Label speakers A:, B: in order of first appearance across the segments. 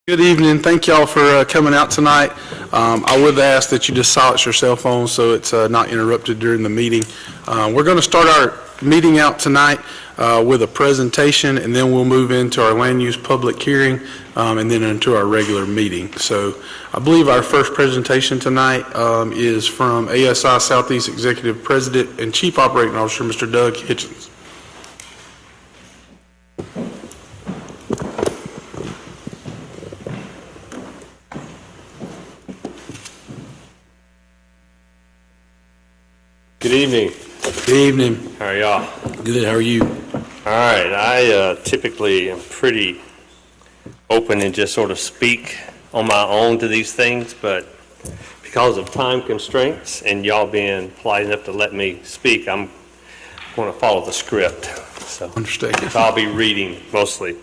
A: Good evening. Thank y'all for coming out tonight. I would ask that you just silence your cell phones so it's not interrupted during the meeting. We're going to start our meeting out tonight with a presentation, and then we'll move into our land use public hearing and then into our regular meeting. So I believe our first presentation tonight is from ASI Southeast Executive President and Chief Operating Officer, Mr. Doug Hitchens.
B: Good evening.
A: Good evening.
B: How are y'all?
A: Good. How are you?
B: All right. I typically am pretty open and just sort of speak on my own to these things, but because of time constraints and y'all being polite enough to let me speak, I'm going to follow the script. So I'll be reading mostly.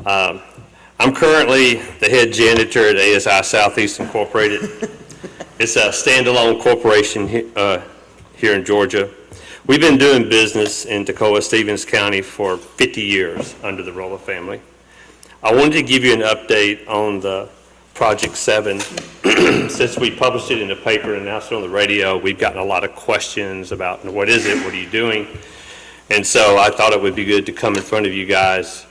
B: I'm currently the head janitor at ASI Southeast Incorporated. It's a standalone corporation here in Georgia. We've been doing business in Toccoa-Stevens County for 50 years under the Rolla family. I wanted to give you an update on the Project 7. Since we published it in the paper and announced it on the radio, we've gotten a lot of questions about what is it, what are you doing? And so I thought it would be good to come in front of you guys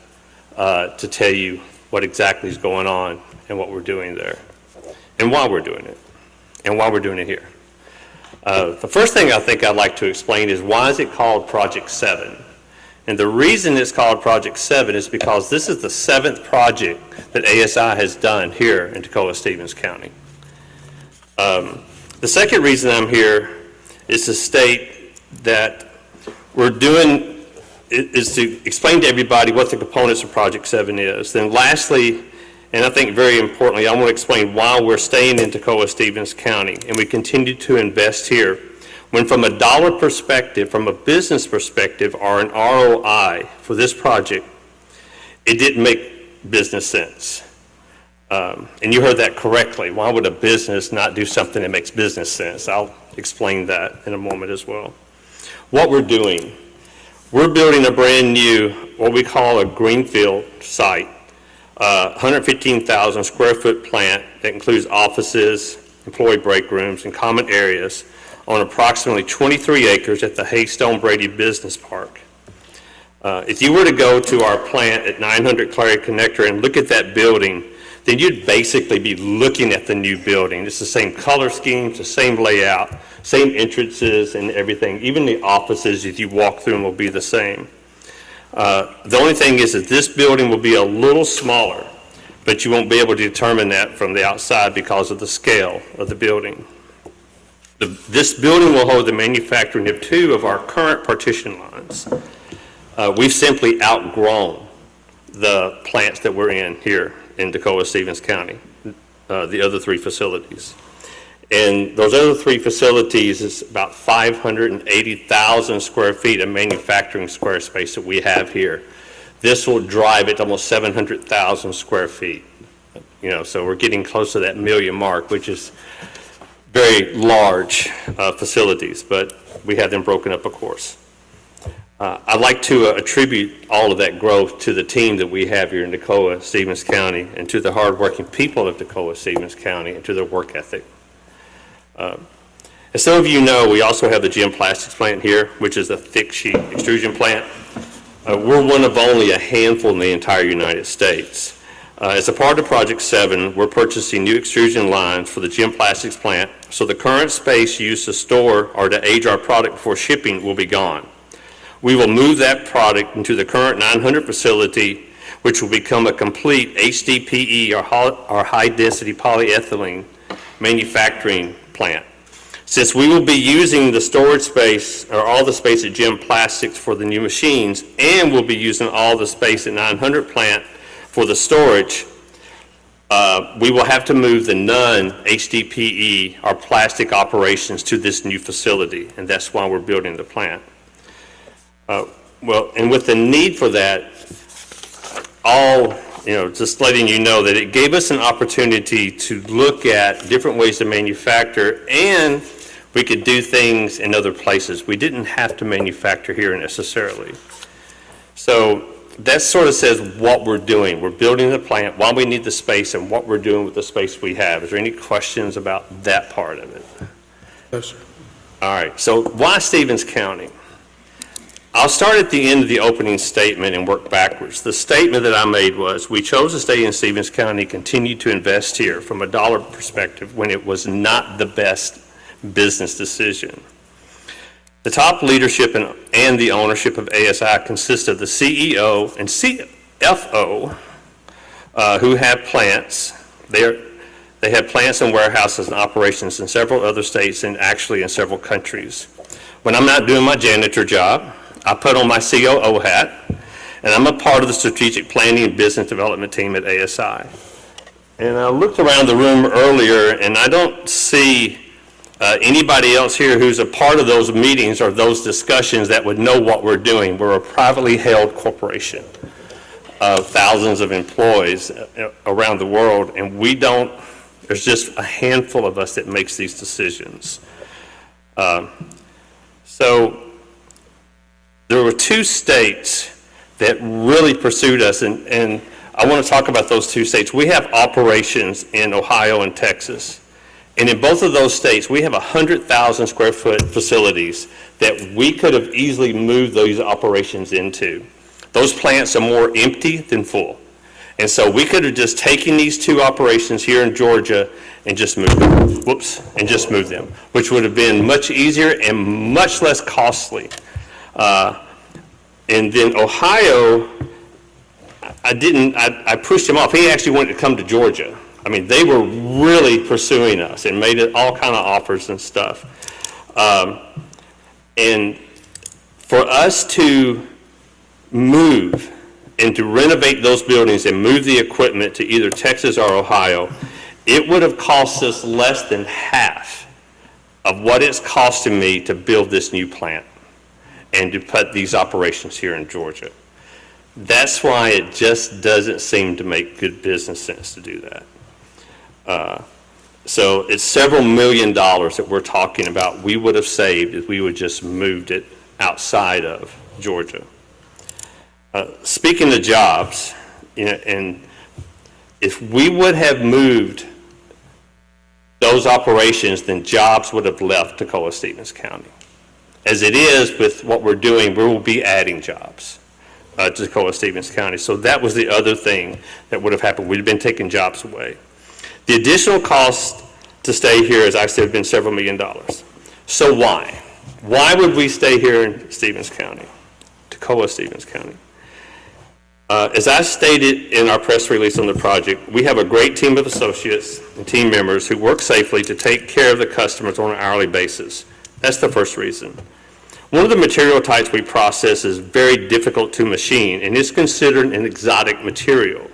B: to tell you what exactly is going on and what we're doing there and why we're doing it and why we're doing it here. The first thing I think I'd like to explain is why is it called Project 7? And the reason it's called Project 7 is because this is the 7th project that ASI has done here in Toccoa-Stevens County. The second reason I'm here is to state that we're doing, is to explain to everybody what the components of Project 7 is. Then lastly, and I think very importantly, I want to explain why we're staying in Toccoa-Stevens County and we continue to invest here when from a dollar perspective, from a business perspective, or an ROI for this project, it didn't make business sense. And you heard that correctly. Why would a business not do something that makes business sense? I'll explain that in a moment as well. What we're doing, we're building a brand new, what we call a greenfield site. 115,000 square foot plant that includes offices, employee break rooms, and common areas on approximately 23 acres at the Haystone Brady Business Park. If you were to go to our plant at 900 Clary Connector and look at that building, then you'd basically be looking at the new building. It's the same color schemes, the same layout, same entrances and everything. Even the offices, if you walk through them, will be the same. The only thing is that this building will be a little smaller, but you won't be able to determine that from the outside because of the scale of the building. This building will hold the manufacturing of 2 of our current partition lines. We've simply outgrown the plants that we're in here in Toccoa-Stevens County, the other 3 facilities. And those other 3 facilities is about 580,000 square feet of manufacturing square space that we have here. This will drive it to almost 700,000 square feet. You know, so we're getting close to that million mark, which is very large facilities, but we have them broken up, of course. I'd like to attribute all of that growth to the team that we have here in Toccoa-Stevens County and to the hardworking people of Toccoa-Stevens County and to their work ethic. As some of you know, we also have the Gem Plastics plant here, which is a thick sheet extrusion plant. We're one of only a handful in the entire United States. As a part of Project 7, we're purchasing new extrusion lines for the Gem Plastics plant, so the current space used to store or to age our product before shipping will be gone. We will move that product into the current 900 facility, which will become a complete HDPE or high-density polyethylene manufacturing plant. Since we will be using the storage space or all the space at Gem Plastics for the new machines, and we'll be using all the space at 900 plant for the storage, we will have to move the non-HDPE or plastic operations to this new facility, and that's why we're building the plant. And with the need for that, just letting you know that it gave us an opportunity to look at different ways to manufacture, and we could do things in other places. We didn't have to manufacture here necessarily. So that sort of says what we're doing. We're building the plant, why we need the space, and what we're doing with the space we have. Is there any questions about that part of it?
A: Yes, sir.
B: All right, so why Stevens County? I'll start at the end of the opening statement and work backwards. The statement that I made was, we chose to stay in Stevens County, continue to invest here from a dollar perspective when it was not the best business decision. The top leadership and the ownership of ASI consists of the CEO and CFO who have plants. They have plants and warehouses and operations in several other states and actually in several countries. When I'm not doing my janitor job, I put on my COO hat, and I'm a part of the strategic planning and business development team at ASI. And I looked around the room earlier, and I don't see anybody else here who's a part of those meetings or those discussions that would know what we're doing. We're a privately held corporation of thousands of employees around the world, and there's just a handful of us that makes these decisions. So there were two states that really pursued us, and I want to talk about those two states. We have operations in Ohio and Texas, and in both of those states, we have 100,000 square foot facilities that we could have easily moved those operations into. Those plants are more empty than full. And so we could have just taken these two operations here in Georgia and just moved them, and just moved them, which would have been much easier and much less costly. And then Ohio, I pushed him off. He actually wanted to come to Georgia. I mean, they were really pursuing us and made it all kind of offers and stuff. And for us to move and to renovate those buildings and move the equipment to either Texas or Ohio, it would have cost us less than half of what it's costing me to build this new plant and to put these operations here in Georgia. That's why it just doesn't seem to make good business sense to do that. So it's several $1 million that we're talking about we would have saved if we would just moved it outside of Georgia. Speaking of jobs, and if we would have moved those operations, then jobs would have left Toccoa-Stevens County. As it is with what we're doing, we will be adding jobs to Toccoa-Stevens County. So that was the other thing that would have happened. We'd have been taking jobs away. The additional cost to stay here, as I said, have been several $1 million. So why? Why would we stay here in Stevens County, Toccoa-Stevens County? As I stated in our press release on the project, we have a great team of associates and team members who work safely to take care of the customers on an hourly basis. That's the first reason. One of the material types we process is very difficult to machine and is considered an exotic material.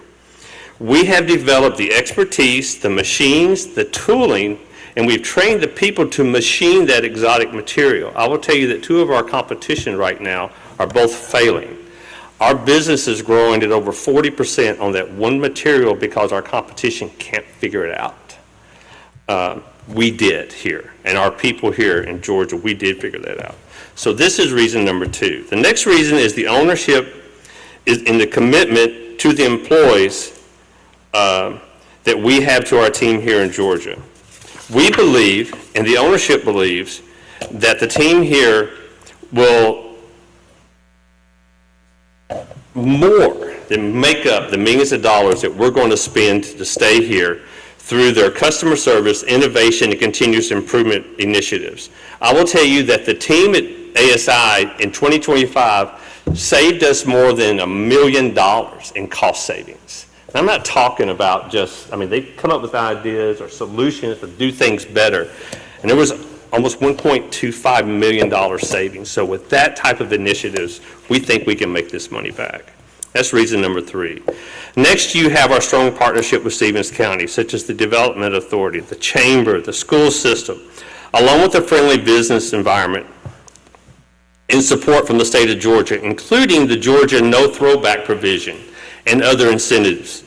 B: We have developed the expertise, the machines, the tooling, and we've trained the people to machine that exotic material. I will tell you that two of our competition right now are both failing. Our business is growing at over 40% on that one material because our competition can't figure it out. We did here, and our people here in Georgia, we did figure that out. So this is reason number two. The next reason is the ownership is in the commitment to the employees that we have to our team here in Georgia. We believe, and the ownership believes, that the team here will more than make up the millions of dollars that we're going to spend to stay here through their customer service, innovation, and continuous improvement initiatives. I will tell you that the team at ASI in 2025 saved us more than $1 million in cost savings. And I'm not talking about just, they've come up with ideas or solutions to do things better. And there was almost $1.25 million savings. So with that type of initiatives, we think we can make this money back. That's reason number three. Next, you have our strong partnership with Stevens County, such as the Development Authority, the Chamber, the school system, along with a friendly business environment in support from the state of Georgia, including the Georgia no throwback provision and other incentives.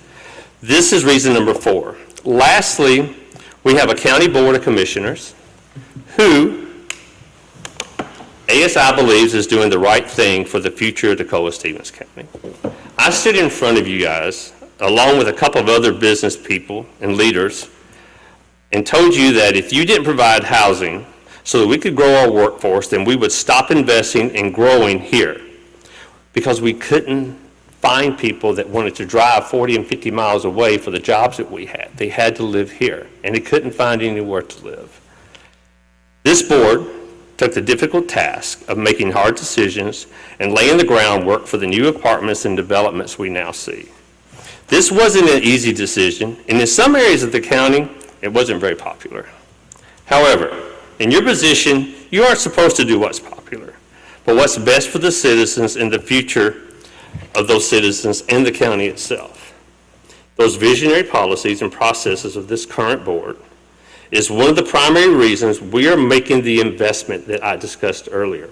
B: This is reason number four. Lastly, we have a county board of commissioners who ASI believes is doing the right thing for the future of Toccoa-Stevens County. I stood in front of you guys, along with a couple of other business people and leaders, and told you that if you didn't provide housing so that we could grow our workforce, then we would stop investing and growing here, because we couldn't find people that wanted to drive 40 and 50 miles away for the jobs that we had. They had to live here, and they couldn't find anywhere to live. This board took the difficult task of making hard decisions and laying the groundwork for the new apartments and developments we now see. This wasn't an easy decision, and in some areas of the county, it wasn't very popular. However, in your position, you aren't supposed to do what's popular, but what's best for the citizens and the future of those citizens and the county itself. Those visionary policies and processes of this current board is one of the primary reasons we are making the investment that I discussed earlier.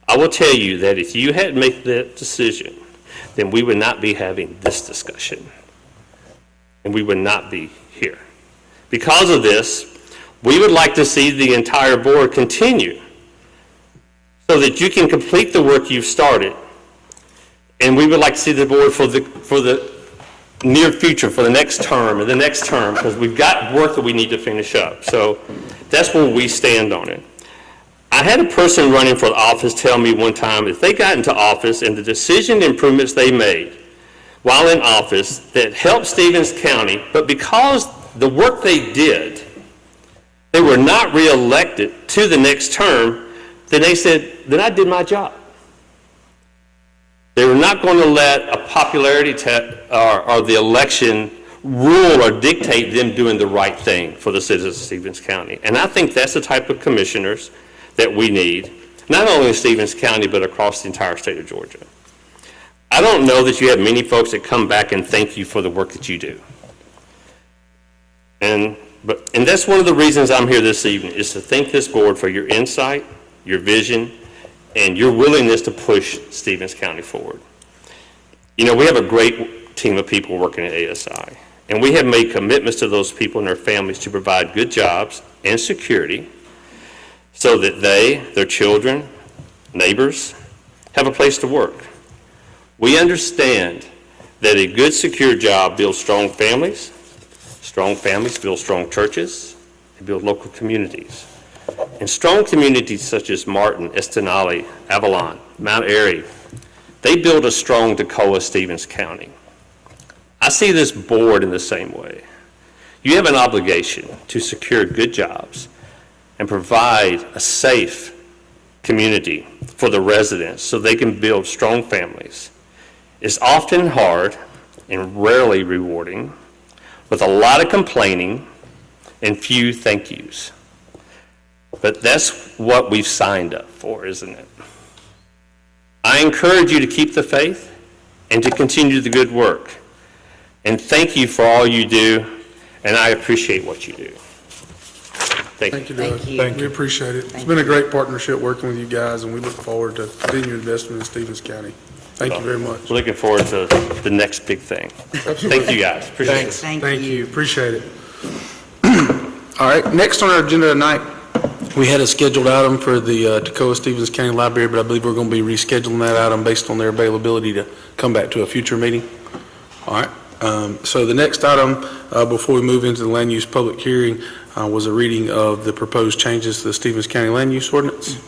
B: I will tell you that if you hadn't made that decision, then we would not be having this discussion, and we would not be here. Because of this, we would like to see the entire board continue so that you can complete the work you've started. And we would like to see the board for the near future, for the next term and the next term, because we've got work that we need to finish up. So that's where we stand on it. I had a person running for the office tell me one time if they got into office and the decision improvements they made while in office that helped Stevens County, but because the work they did, they were not reelected to the next term, then they said, then I did my job. They were not going to let a popularity or the election rule or dictate them doing the right thing for the citizens of Stevens County. And I think that's the type of commissioners that we need, not only in Stevens County, but across the entire state of Georgia. I don't know that you have many folks that come back and thank you for the work that you do. And that's one of the reasons I'm here this evening, is to thank this board for your insight, your vision, and your willingness to push Stevens County forward. You know, we have a great team of people working at ASI, and we have made commitments to those people and their families to provide good jobs and security so that they, their children, neighbors, have a place to work. We understand that a good, secure job builds strong families build strong churches, and build local communities. And strong communities such as Martin, Estonale, Avalon, Mount Airy, they build a strong Toccoa-Stevens County. I see this board in the same way. You have an obligation to secure good jobs and provide a safe community for the residents so they can build strong families. It's often hard and rarely rewarding, with a lot of complaining and few thank yous. But that's what we've signed up for, isn't it? I encourage you to keep the faith and to continue the good work. And thank you for all you do, and I appreciate what you do. Thank you.
A: Doug.
C: Thank you.
A: We appreciate it. It's been a great partnership working with you guys, and we look forward to continued investment in Stevens County. Thank you very much.
B: We're looking forward to the next big thing. Thank you, guys. Appreciate it.
C: Thank you.
A: Appreciate it. All right, next on our agenda tonight, we had a scheduled item for the Toccoa-Stevens County Library, but I believe we're going to be rescheduling that item based on their availability to come back to a future meeting. All right, so the next item before we move into the land use public hearing was a reading of the proposed changes to the Stevens County Land Use Ordinance.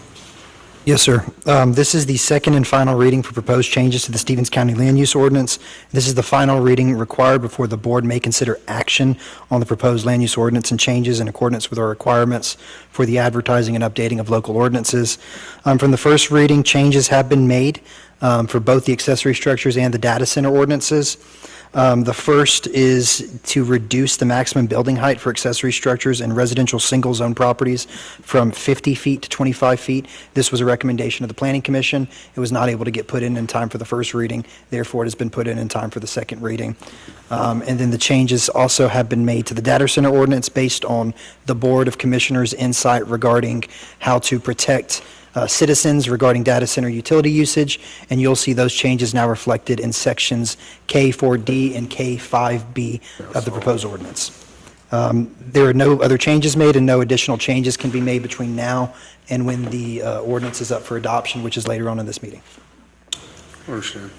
D: Yes, sir. This is the second and final reading for proposed changes to the Stevens County Land Use Ordinance. This is the final reading required before the board may consider action on the proposed land use ordinance and changes in accordance with our requirements for the advertising and updating of local ordinances. From the first reading, changes have been made for both the accessory structures and the data center ordinances. The first is to reduce the maximum building height for accessory structures and residential single-zone properties from 50 feet to 25 feet. This was a recommendation of the Planning Commission. It was not able to get put in time for the first reading. Therefore, it has been put in time for the second reading. And then the changes also have been made to the data center ordinance based on the Board of Commissioners' insight regarding how to protect citizens regarding data center utility usage, and you'll see those changes now reflected in sections K4D and K5B of the proposed ordinance. There are no other changes made, and no additional changes can be made between now and when the ordinance is up for adoption, which is later on in this meeting.
A: I understand.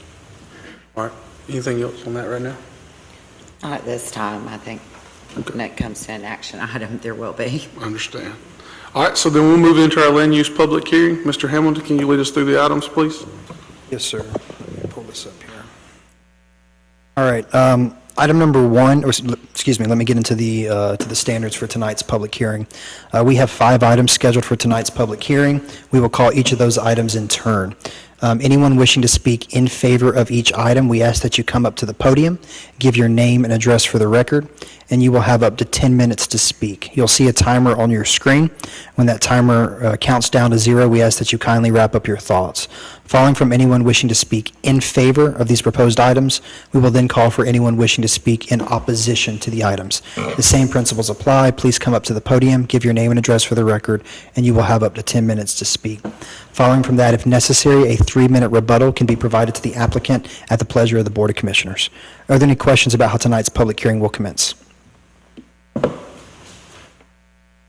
A: All right, anything else on that right now?
C: Not at this time, I think when it comes to an action item, there will be.
A: Understand. All right, so then we'll move into our land use public hearing. Mr. Hamilton, can you lead us through the items, please?
D: Yes, sir. Let me pull this up here. All right, item number one, or excuse me, let me get into the standards for tonight's public hearing. We have 5 items scheduled for tonight's public hearing. We will call each of those items in turn. Anyone wishing to speak in favor of each item, we ask that you come up to the podium, give your name and address for the record, and you will have up to 10 minutes to speak. You'll see a timer on your screen. When that timer counts down to 0, we ask that you kindly wrap up your thoughts. Following from anyone wishing to speak in favor of these proposed items, we will then call for anyone wishing to speak in opposition to the items. The same principles apply. Please come up to the podium, give your name and address for the record, and you will have up to 10 minutes to speak. Following from that, if necessary, a 3-minute rebuttal can be provided to the applicant at the pleasure of the Board of Commissioners. Are there any questions about how tonight's public hearing will commence?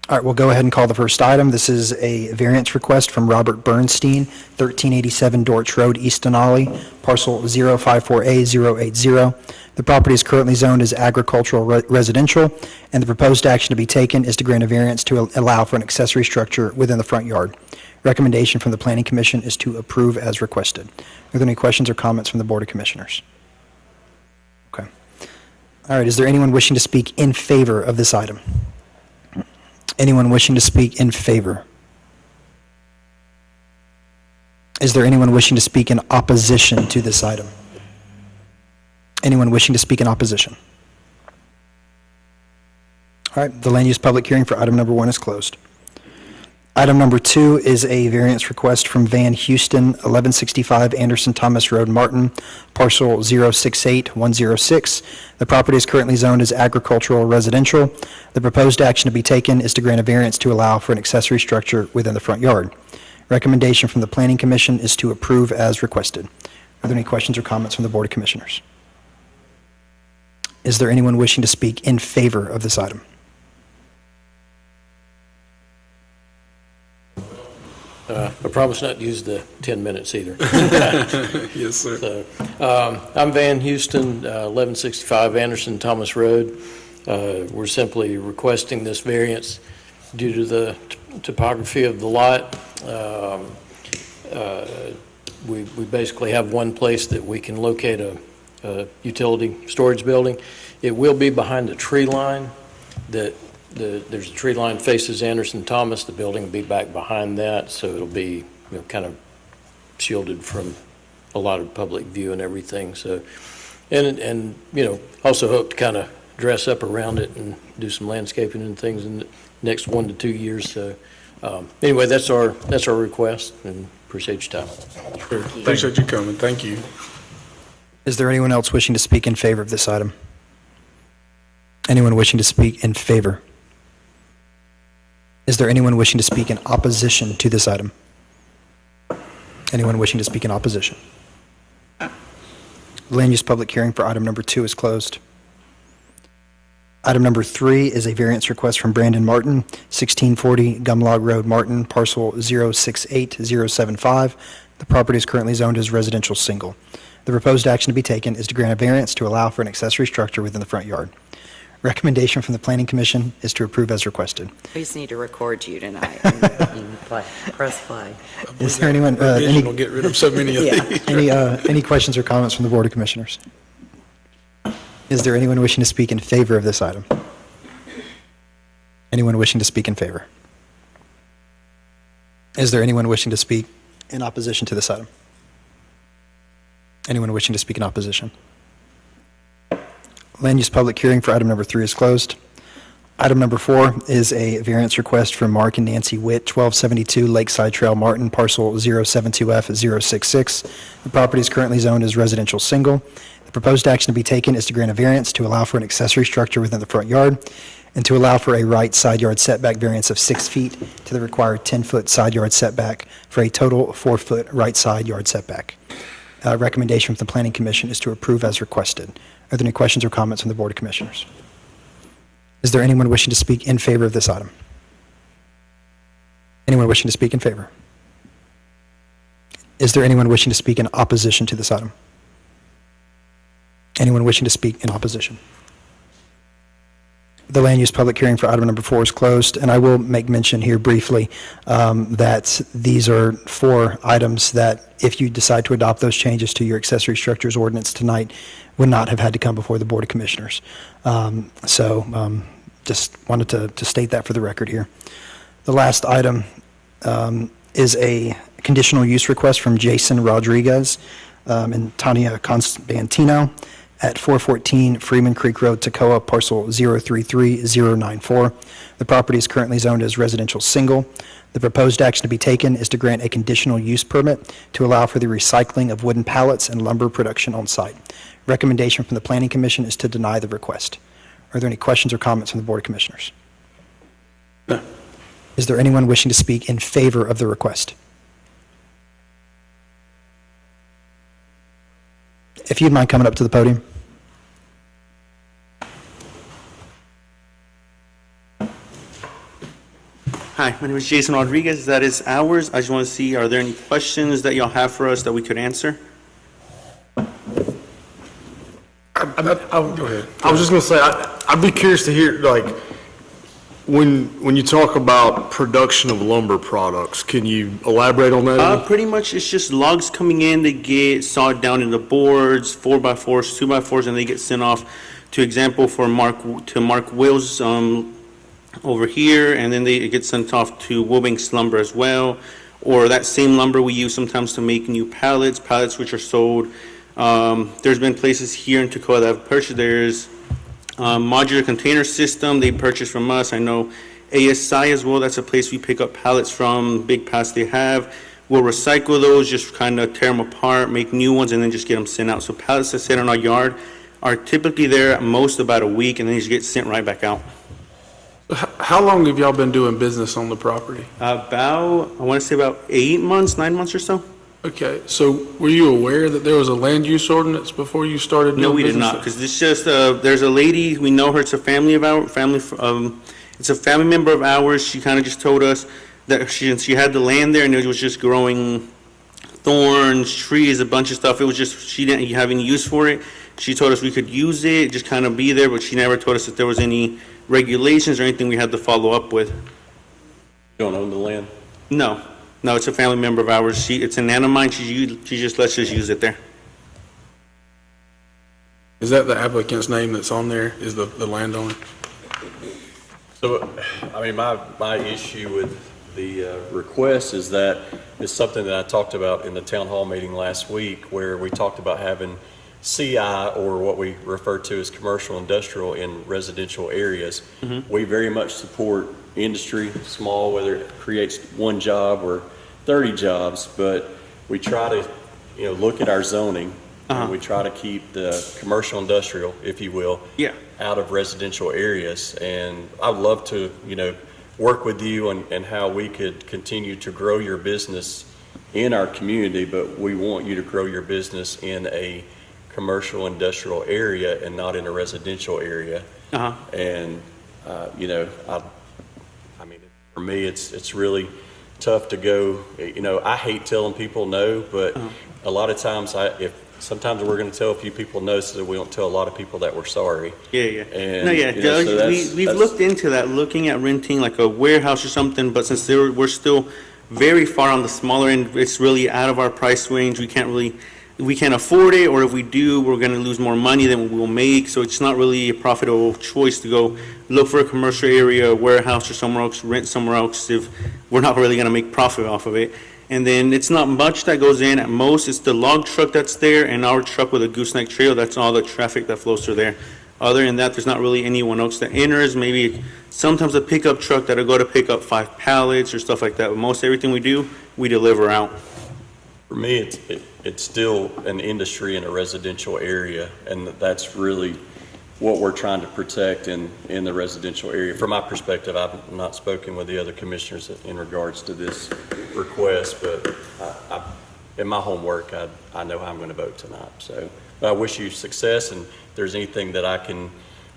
D: All right, we'll go ahead and call the first item. This is a variance request from Robert Bernstein, 1387 Dortch Road, East Denali, parcel 054A080. The property is currently zoned as agricultural residential, and the proposed action to be taken is to grant a variance to allow for an accessory structure within the front yard. Recommendation from the Planning Commission is to approve as requested. Are there any questions or comments from the Board of Commissioners? Okay. All right, is there anyone wishing to speak in favor of this item? Anyone wishing to speak in favor? Is there anyone wishing to speak in opposition to this item? Anyone wishing to speak in opposition? All right, the land use public hearing for item number 1 is closed. Item number 2 is a variance request from Van Houston, 1165 Anderson Thomas Road, Martin, parcel 068106. The property is currently zoned as agricultural residential. The proposed action to be taken is to grant a variance to allow for an accessory structure within the front yard. Recommendation from the Planning Commission is to approve as requested. Are there any questions or comments from the Board of Commissioners? Is there anyone wishing to speak in favor of this item?
E: I promise not to use the 10 minutes either.
A: Yes, sir.
E: So, I'm Van Houston, 1165 Anderson Thomas Road. We're simply requesting this variance due to the topography of the lot. We basically have one place that we can locate a utility storage building. It will be behind the tree line. There's a tree line faces Anderson Thomas. The building will be back behind that, so it'll be kind of shielded from a lot of public view and everything. So, and also hope to kind of dress up around it and do some landscaping and things in the next 1 to 2 years. So, anyway, that's our request, and appreciate your time.
A: Sure. Appreciate you coming. Thank you.
D: Is there anyone else wishing to speak in favor of this item? Anyone wishing to speak in favor? Is there anyone wishing to speak in opposition to this item? Anyone wishing to speak in opposition? The land use public hearing for item number 2 is closed. Item number 3 is a variance request from Brandon Martin, 1640 Gumlog Road, Martin, parcel 068075. The property is currently zoned as residential single. The proposed action to be taken is to grant a variance to allow for an accessory structure within the front yard. Recommendation from the Planning Commission is to approve as requested.
C: We just need to record you tonight. And press play.
D: Is there anyone,
A: Revision will get rid of so many of
C: Yeah.
A: these.
D: any questions or comments from the Board of Commissioners? Is there anyone wishing to speak in favor of this item? Anyone wishing to speak in favor? Is there anyone wishing to speak in opposition to this item? Anyone wishing to speak in opposition? Land use public hearing for item number 3 is closed. Item number 4 is a variance request from Mark and Nancy Witt, 1272 Lakeside Trail, Martin, parcel 072F066. The property is currently zoned as residential single. The proposed action to be taken is to grant a variance to allow for an accessory structure within the front yard and to allow for a right side yard setback variance of 6 feet to the required 10-foot side yard setback for a total 4-foot right side yard setback. Recommendation from the Planning Commission is to approve as requested. Are there any questions or comments from the Board of Commissioners? Is there anyone wishing to speak in favor of this item? Anyone wishing to speak in favor? Is there anyone wishing to speak in opposition to this item? Anyone wishing to speak in opposition? The land use public hearing for item number 4 is closed, and I will make mention here briefly that these are 4 items that, if you decide to adopt those changes to your accessory structures ordinance tonight, would not have had to come before the Board of Commissioners. Just wanted to state that for the record here. The last item is a conditional use request from Jason Rodriguez and Tanya Constantino at 414 Freeman Creek Road, Toccoa, parcel 033094. The property is currently zoned as residential single. The proposed action to be taken is to grant a conditional use permit to allow for the recycling of wooden pallets and lumber production on site. Recommendation from the Planning Commission is to deny the request. Are there any questions or comments from the Board of Commissioners?
A: No.
D: Is there anyone wishing to speak in favor of the request? If you'd mind coming up to the podium.
F: Hi, my name is Jason Rodriguez. That is ours. I just want to see, are there any questions that y'all have for us that we could answer?
A: Go ahead.
G: I was just gonna say, I'd be curious to hear, like, when you talk about production of lumber products, can you elaborate on that? any?
F: Pretty much it's just logs coming in, they get sawed down into boards, 4x4s, 2x4s, and they get sent off to example for Mark Wills over here, and then it gets sent off to Wilbanks Lumber as well. Or that same lumber we use sometimes to make new pallets which are sold. There's been places here in Toccoa that have purchased theirs. Modular container system, they purchased from us. I know ASI as well, that's a place we pick up pallets from, big pallets they have. We'll recycle those, just kind of tear them apart, make new ones, and then just get them sent out. So pallets that sit in our yard are typically there at most about a week, and then they just get sent right back out.
A: How long have y'all been doing business on the property?
F: About, I want to say about 8 months, 9 months or so.
A: Okay, so were you aware that there was a land use ordinance before you started doing business?
F: No, we did not, because it's just, there's a lady, we know her, it's a family of our, it's a family member of ours. She kind of just told us that she had the land there and it was just growing thorns, trees, a bunch of stuff. It was just, she didn't have any use for it. She told us we could use it, just kind of be there, but she never told us that there was any regulations or anything we had to follow up with.
H: You don't own the land?
F: No, it's a family member of ours. It's an aunt of mine. She just lets us use it there.
A: Is that the applicant's name that's on there, is the landowner?
H: So, I mean, my issue with the request is that it's something that I talked about in the town hall meeting last week, where we talked about having CI, or what we refer to as commercial industrial, in residential areas. Mm-hmm. We very much support industry, small, whether it creates one job or 30 jobs, but we try to, look at our zoning, and we try to keep the commercial industrial, if you will, out of residential areas. And I would love to, work with you and how we could continue to grow your business in our community, but we want you to grow your business in a commercial industrial area and not in a residential area. And I mean, for me, it's really tough to go. I hate telling people no, but a lot of times sometimes we're going to tell a few people no, so that we don't tell a lot of people that we're sorry. And,
F: we've looked into that, looking at renting like a warehouse or something, but since we're still very far on the smaller end, it's really out of our price range. We can't afford it, or if we do, we're going to lose more money than we'll make. So it's not really a profitable choice to go look for a commercial area, a warehouse, or somewhere else, rent somewhere else if we're not really going to make profit off of it. And then it's not much that goes in. At most, it's the log truck that's there and our truck with a gooseneck trail. That's all the traffic that flows through there. Other than that, there's not really anyone else that enters. Maybe sometimes a pickup truck that'll go to pick up 5 pallets or stuff like that. But most everything we do, we deliver out.
H: For me, it's still an industry in a residential area, and that's really what we're trying to protect in the residential area. From my perspective, I've not spoken with the other commissioners in regards to this request, but in my homework, I know how I'm going to vote tonight. So I wish you success, and if there's anything that I can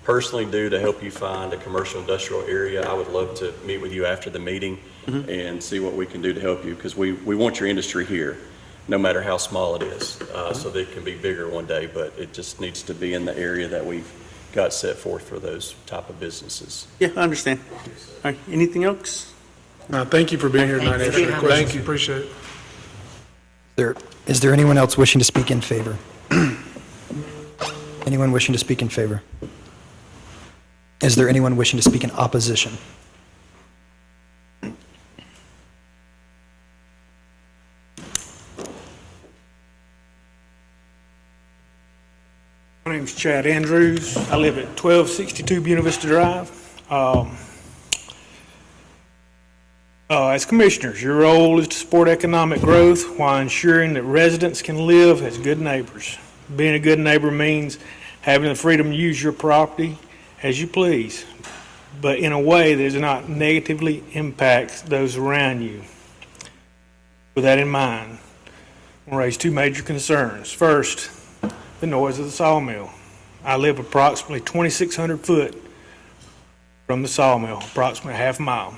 H: personally do to help you find a commercial industrial area, I would love to meet with you after the meeting and see what we can do to help you, because we want your industry here. no matter how small it is. So they can be bigger one day, but it just needs to be in the area that we've got set forth for those type of businesses.
F: Yeah, I understand. All right, anything else?
A: Thank you for being here tonight,
C: Thank you.
A: answering questions. Appreciate it.
D: Is there anyone else wishing to speak in favor? Anyone wishing to speak in favor? Is there anyone wishing to speak in opposition?
I: My name's Chad Andrews. I live at 1262 Buena Vista Drive. As commissioners, your role is to support economic growth while ensuring that residents can live as good neighbors. Being a good neighbor means having the freedom to use your property as you please, but in a way that does not negatively impact those around you. With that in mind, I'm going to raise two major concerns. First, the noise of the sawmill. I live approximately 2,600 foot from the sawmill, approximately half a mile.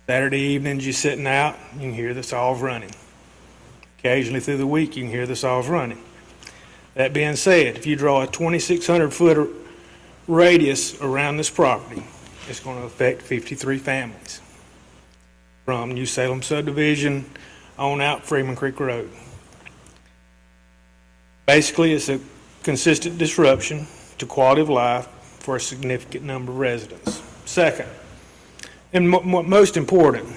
I: Saturday evenings, you're sitting out, you can hear the saws running. Occasionally through the week, you can hear the saws running. That being said, if you draw a 2,600 foot radius around this property, it's going to affect 53 families from New Salem subdivision on out Freeman Creek Road. Basically, it's a consistent disruption to quality of life for a significant number of residents. Second, and most important,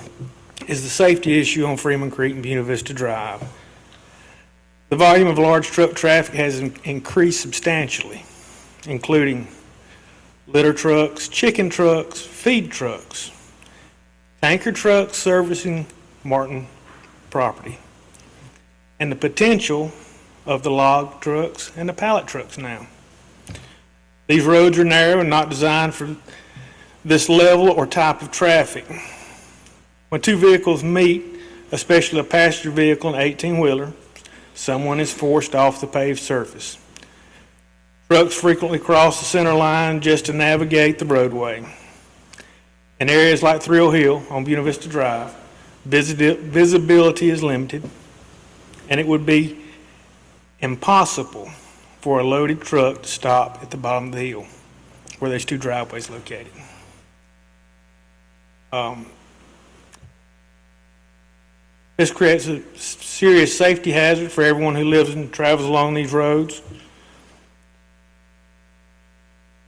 I: is the safety issue on Freeman Creek and Buena Vista Drive. The volume of large truck traffic has increased substantially, including litter trucks, chicken trucks, feed trucks, tanker trucks servicing Martin property, and the potential of the log trucks and the pallet trucks now. These roads are narrow and not designed for this level or type of traffic. When two vehicles meet, especially a passenger vehicle and 18-wheeler, someone is forced off the paved surface. Trucks frequently cross the center line just to navigate the roadway. In areas like Thrill Hill on Buena Vista Drive, visibility is limited, and it would be impossible for a loaded truck to stop at the bottom of the hill where there's two driveways located. This creates a serious safety hazard for everyone who lives and travels along these roads.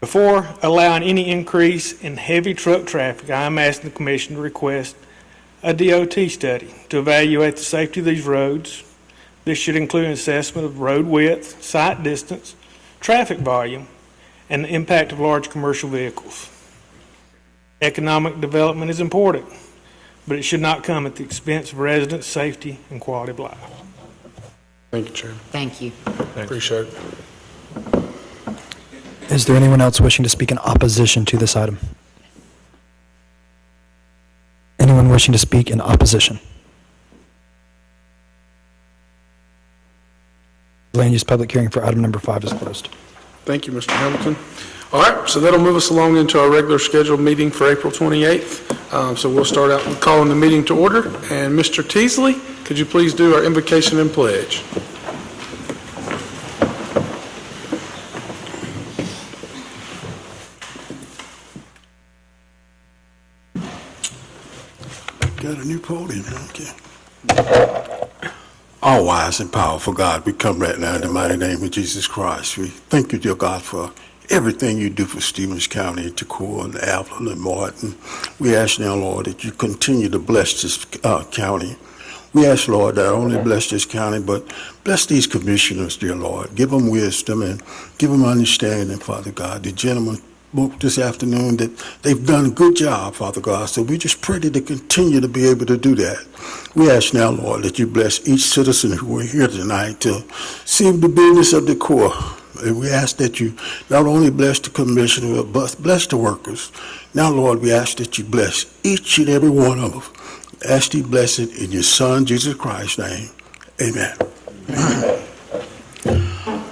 I: Before allowing any increase in heavy truck traffic, I am asking the Commission to request a DOT study to evaluate the safety of these roads. This should include an assessment of road width, sight distance, traffic volume, and the impact of large commercial vehicles. Economic development is important, but it should not come at the expense of residents' safety and quality of life.
A: Thank you, Chairman.
C: Thank you.
A: Appreciate it.
D: Is there anyone else wishing to speak in opposition to this item? Anyone wishing to speak in opposition? Land use public hearing for item number 5 is closed.
A: Thank you, Mr. Hamilton. All right, so that'll move us along into our regular scheduled meeting for April 28th. So we'll start out with calling the meeting to order. And Mr. Teasley, could you please do our invocation and pledge?
J: Got a new podium, okay. All wise and powerful God, we come right now in the mighty name of Jesus Christ. We thank you, dear God, for everything you do for Stevens County, Toccoa, and Avalon, and Martin. We ask now, Lord, that you continue to bless this county. We ask, Lord, that only bless this county, but bless these commissioners, dear Lord. Give them wisdom and give them understanding, Father God. The gentleman spoke this afternoon that they've done a good job, Father God, so we just pray that they continue to be able to do that. We ask now, Lord, that you bless each citizen who are here tonight to see the business of the Corps. And we ask that you not only bless the commissioner, but bless the workers. Now, Lord, we ask that you bless each and every one of them. Ask you bless it in your Son, Jesus Christ's name. Amen.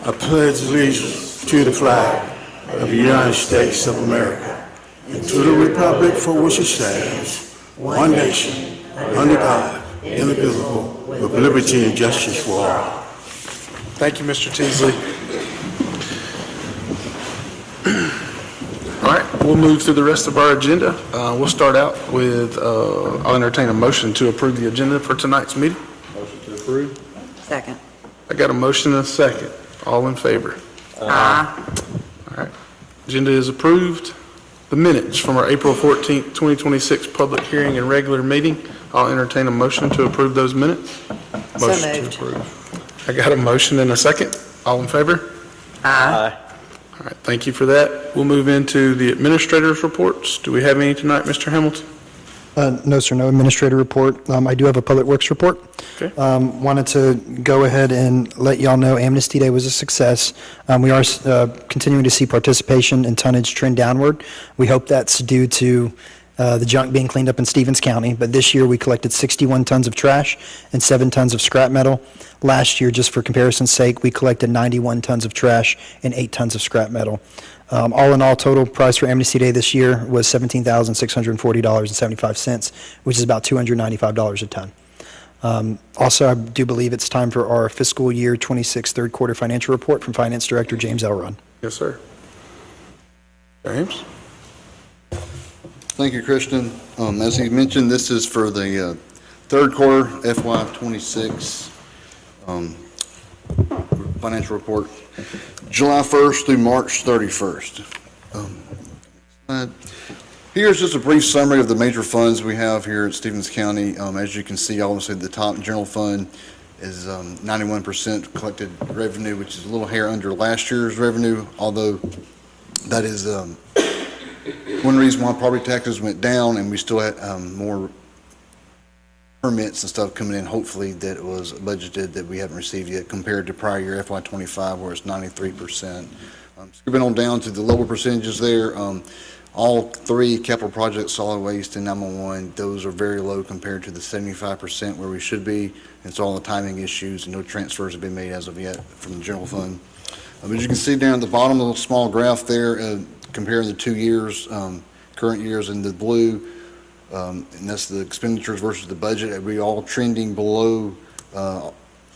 J: I pledge allegiance to the flag of the United States of America and to the republic for which it stands, one nation, under God, indivisible, with liberty and justice for all.
A: Thank you, Mr. Teasley. All right, we'll move through the rest of our agenda. We'll start out with, I'll entertain a motion to approve the agenda for tonight's meeting.
H: Motion to approve?
C: Second.
A: I got a motion and a second. All in favor?
C: Aye.
A: All right. Agenda is approved. The minutes from our April 14th, 2026 public hearing and regular meeting. I'll entertain a motion to approve those minutes.
C: So
A: Motion to
C: moved.
A: approve. I got a motion and a second. All in favor?
C: Aye.
A: All right, thank you for that. We'll move into the administrator's reports. Do we have any tonight, Mr. Hamilton?
D: No, sir, no administrator report. I do have a public works report.
A: Okay.
D: Wanted to go ahead and let y'all know Amnesty Day was a success. We are continuing to see participation and tonnage trend downward. We hope that's due to the junk being cleaned up in Stevens County, but this year we collected 61 tons of trash and 7 tons of scrap metal. Last year, just for comparison's sake, we collected 91 tons of trash and 8 tons of scrap metal. All in all, total price for Amnesty Day this year was $17,640.75, which is about $295 a ton. Also, I do believe it's time for our fiscal year 26 third quarter financial report from Finance Director James Elrod.
A: Yes, sir. James?
K: Thank you, Christian. As he mentioned, this is for the third quarter FY26 financial report, July 1st through March 31st. Here's just a brief summary of the major funds we have here at Stevens County. As you can see, obviously the top general fund is 91% collected revenue, which is a little hair under last year's revenue, although that is one reason why property taxes went down, and we still had more permits and stuff coming in, hopefully, that was budgeted that we haven't received yet, compared to prior year FY25, where it's 93%. Skipping on down to the lower percentages there, all three capital projects, solid waste and 911, those are very low compared to the 75% where we should be. It's all the timing issues, and no transfers have been made as of yet from the general fund. As you can see down at the bottom of the small graph there, comparing the 2 years, current years in the blue, and that's the expenditures versus the budget. We all trending below,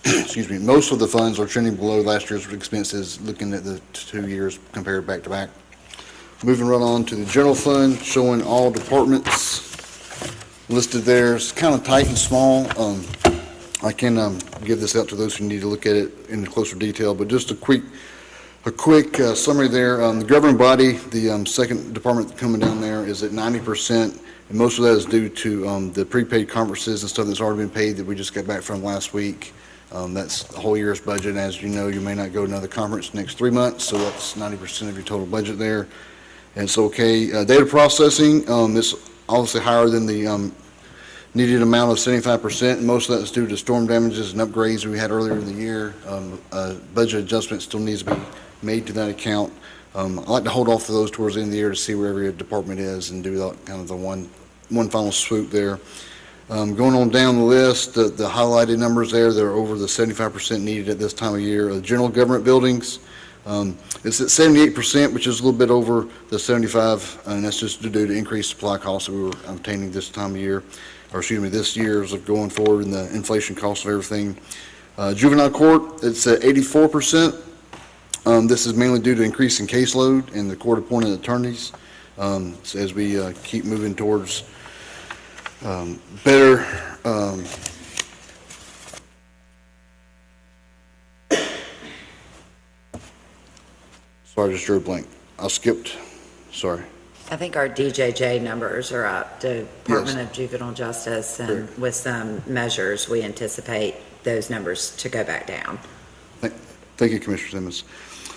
K: excuse me, most of the funds are trending below last year's expenses, looking at the 2 years compared back to back. Moving right on to the general fund, showing all departments listed there. It's kind of tight and small. I can give this out to those who need to look at it in closer detail, but just a quick summary there. The governing body, the second department coming down there, is at 90%, and most of that is due to the prepaid conferences and stuff that's already been paid that we just got back from last week. That's the whole year's budget. As you know, you may not go to another conference next 3 months, so that's 90% of your total budget there. And it's okay. Data processing is obviously higher than the needed amount of 75%, and most of that is due to storm damages and upgrades we had earlier in the year. Budget adjustment still needs to be made to that account. I like to hold off for those towards the end of the year to see where every department is and do that, kind of the one final swoop there. Going on down the list, the highlighted numbers there, they're over the 75% needed at this time of year. General government buildings, it's at 78%, which is a little bit over the 75, and that's just due to increased supply costs that we were obtaining this time of year, or excuse me, this year's of going forward and the inflation costs of everything. Juvenile court, it's at 84%. This is mainly due to increasing caseload and the court-appointed attorneys. So as we keep moving towards better sorry, I just drew a blank. I skipped. Sorry.
C: I think our DJJ numbers are up, Department of Juvenile Justice, and with some measures, we anticipate those numbers to go back down.
K: Thank you, Commissioner Simmons.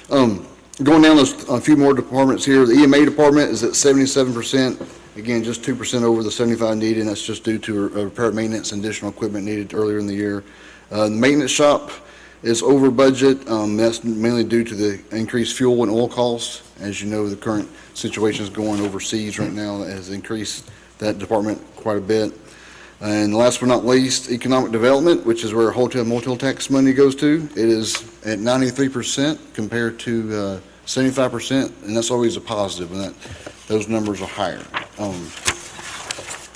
K: Going down a few more departments here. The EMA department is at 77%. Again, just 2% over the 75 needed, and that's just due to repair, maintenance, and additional equipment needed earlier in the year. The maintenance shop is over budget. That's mainly due to the increased fuel and oil costs. As you know, the current situation is going overseas right now. That has increased that department quite a bit. And last but not least, economic development, which is where hotel motel tax money goes to. It is at 93% compared to 75%, and that's always a positive, and those numbers are higher.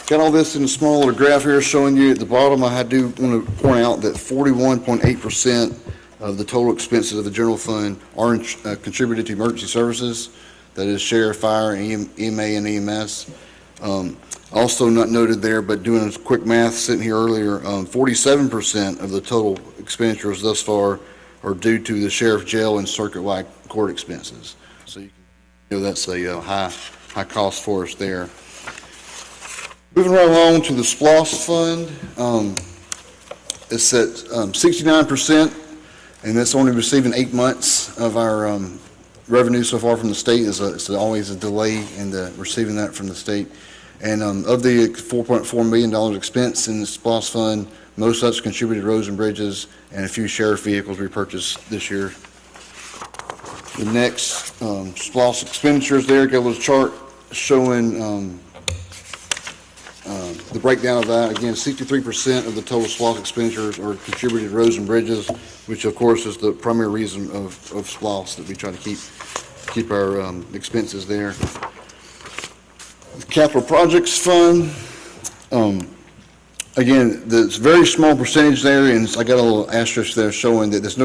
K: Got all this in a small little graph here showing you at the bottom. I do want to point out that 41.8% of the total expenses of the general fund are contributed to emergency services. That is sheriff, fire, EMA, and EMS. Also not noted there, but doing a quick math sitting here earlier, 47% of the total expenditures thus far are due to the sheriff, jail, and circuit-wide court expenses. So you know that's a high cost for us there. Moving right along to the SPLOST fund, it's at 69%, and that's only receiving 8 months of our revenue so far from the state. It's always a delay in receiving that from the state. And of the $4.4 million expense in the SPLOST fund, most of that's contributed to roads and bridges and a few sheriff vehicles we purchased this year. The next SPLOST expenditures there, got a little chart showing the breakdown of that. Again, 63% of the total SPLOST expenditures are contributed to roads and bridges, which of course is the primary reason of SPLOST, that we try to keep our expenses there. The Capital Projects Fund, again, there's a very small percentage there, and I got a little asterisk there showing that there's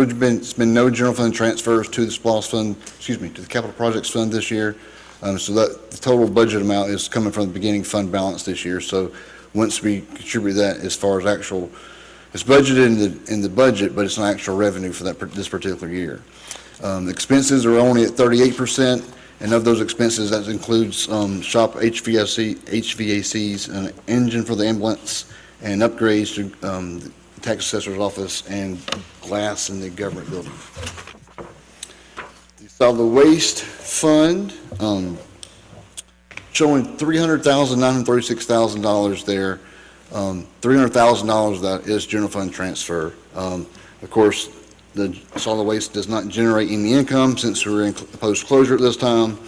K: been no general fund transfers to the SPLOST fund, to the Capital Projects Fund this year. So that the total budget amount is coming from the beginning fund balance this year. So once we contribute that, as far as actual, it's budgeted in the budget, but it's not actual revenue for this particular year. Expenses are only at 38%. And of those expenses, that includes shop HVACs, an engine for the ambulance, and upgrades to the tax assessor's office and glass in the government building. The solid waste fund, showing $300,936,000 there. $300,000 of that is general fund transfer. Of course, the solid waste does not generate any income since we're in post-closure at this time,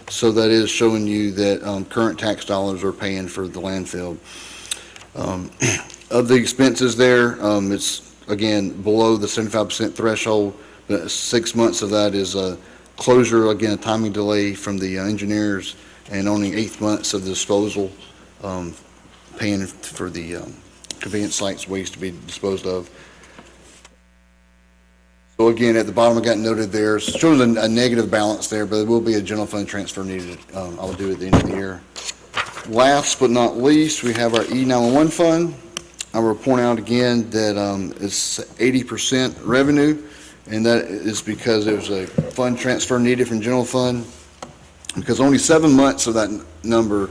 K: so that is showing you that current tax dollars are paying for the landfill. Of the expenses there, it's, again, below the 75% threshold, but 6 months of that is closure, again, a timing delay from the engineers, and only 8 months of the disposal, paying for the convenience sites waste to be disposed of. So again, at the bottom, I got noted there, it shows a negative balance there, but there will be a general fund transfer needed. I'll do it at the end of the year. Last but not least, we have our E911 fund. I will point out again that it's 80% revenue, and that is because there's a fund transfer needed from general fund, because only 7 months of that number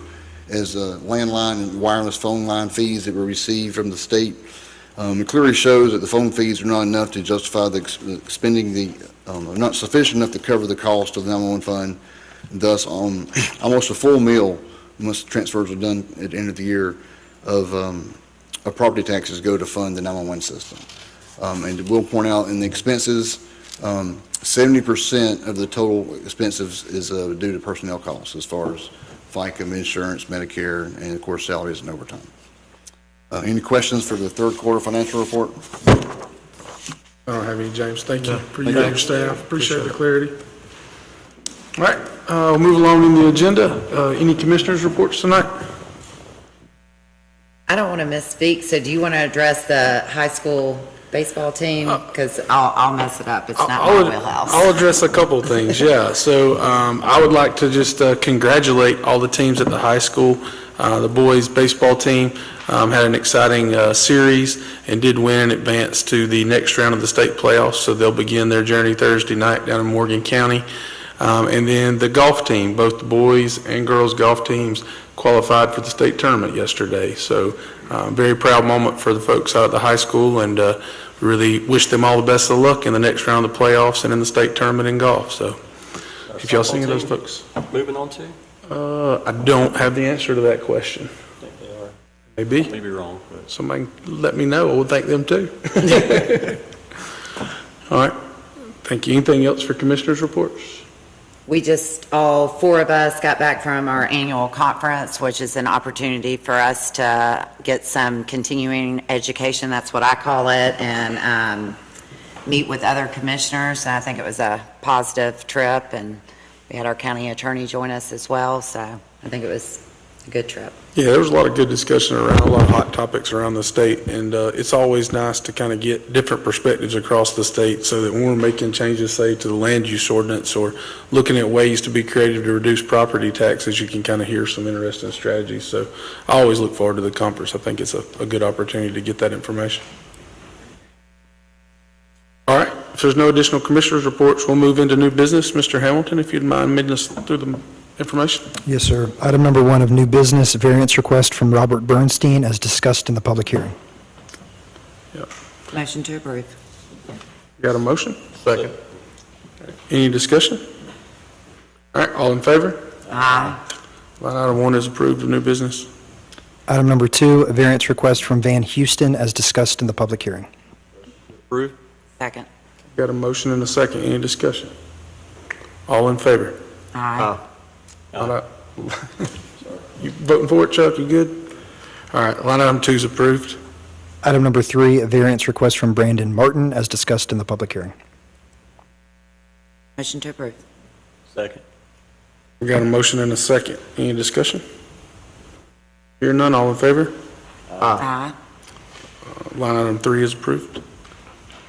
K: is landline and wireless phone line fees that were received from the state. It clearly shows that the phone fees are not enough to justify the spending not sufficient enough to cover the cost of the 911 fund. Thus, almost a full meal, once transfers are done at the end of the year, of property taxes go to fund the 911 system. And we'll point out in the expenses, 70% of the total expenses is due to personnel costs, as far as FICA, insurance, Medicare, and of course salaries and overtime. Any questions for the third quarter financial report?
A: I don't have any, James. Thank you for you and your staff. Appreciate the clarity. All right, we'll move along in the agenda. Any commissioners' reports tonight?
C: I don't want to misspeak, so do you want to address the high school baseball team? Because I'll mess it up. It's not my wheelhouse.
A: I'll address a couple of things, yeah. So I would like to just congratulate all the teams at the high school. The boys' baseball team had an exciting series and did win and advance to the next round of the state playoffs, so they'll begin their journey Thursday night down in Morgan County. And then the golf team, both the boys and girls golf teams qualified for the state tournament yesterday. So very proud moment for the folks out at the high school, and really wish them all the best of luck in the next round of the playoffs and in the state tournament in golf. So if y'all see those folks.
H: Moving on to?
A: I don't have the answer to that question.
H: I think they are.
A: Maybe.
H: I may be wrong, but.
A: Somebody let me know. I would thank them too. All right. Thank you. Anything else for commissioners' reports?
C: We just, all four of us got back from our annual conference, which is an opportunity for us to get some continuing education, that's what I call it, and meet with other commissioners. And I think it was a positive trip, and we had our county attorney join us as well, so I think it was good trip.
A: Yeah, there was a lot of good discussion around, a lot of hot topics around the state, and it's always nice to kind of get different perspectives across the state so that when we're making changes, say, to the land use ordinance or looking at ways to be creative to reduce property taxes, you can kind of hear some interesting strategies. So I always look forward to the conference. I think it's a good opportunity to get that information. All right, if there's no additional commissioners' reports, we'll move into new business. Mr. Hamilton, if you'd mind leading us through the information.
D: Yes, sir. Item number 1 of new business, variance request from Robert Bernstein as discussed in the public hearing.
C: Motion to approve.
A: Got a motion?
G: Second.
A: Any discussion? All right, all in favor?
C: Aye.
A: Line item 1 is approved of new business.
D: Item number 2, a variance request from Van Houston as discussed in the public hearing.
H: Approve?
C: Second.
A: Got a motion and a second. Any discussion? All in favor?
C: Aye.
A: You voting for it, Chuck? You good? All right, line item 2 is approved.
D: Item number 3, a variance request from Brandon Martin as discussed in the public hearing.
C: Motion to approve.
H: Second.
A: We got a motion and a second. Any discussion? Hearing none, all in favor?
C: Aye.
A: Line item 3 is approved.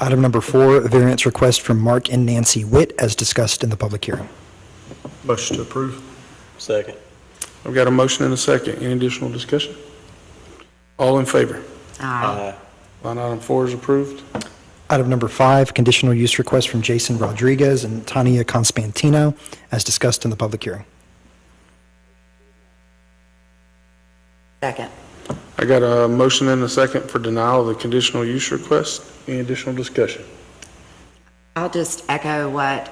D: Item number 4, a variance request from Mark and Nancy Witt as discussed in the public hearing.
G: Motion to approve.
H: Second.
A: I've got a motion and a second. Any additional discussion? All in favor?
C: Aye.
A: Line item 4 is approved.
D: Item number 5, conditional use request from Jason Rodriguez and Tania Constantino as discussed in the public hearing.
C: Second.
A: I got a motion and a second for denial of the conditional use request. Any additional discussion?
C: I'll just echo what